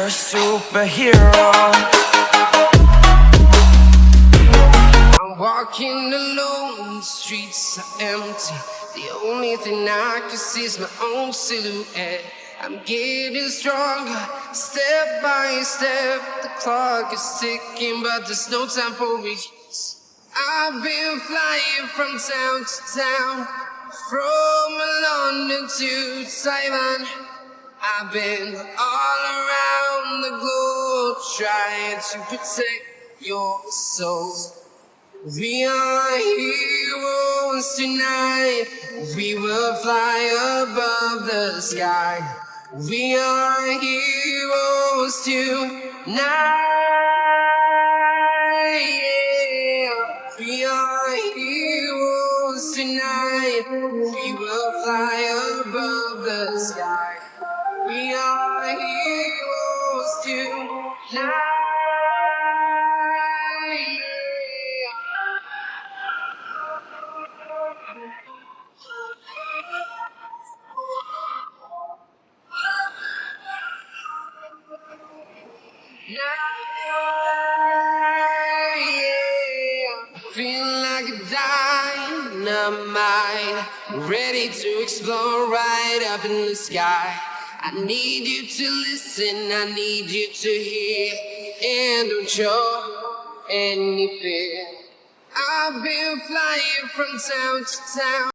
a superhero. I'm walking alone, the streets are empty. The only thing I can see is my own silhouette. I'm getting stronger, step by step. The clock is ticking, but there's no time for regrets. I've been flying from town to town, from London to Taiwan. I've been all around the globe, trying to protect your soul. We are heroes tonight. We will fly above the sky. We are heroes tonight. Yeah. We are heroes tonight. We will fly above the sky. We are heroes tonight. Feel like a dynamite, ready to explode right up in the sky. I need you to listen, I need you to hear, and don't show any fear. I've been flying from town to town.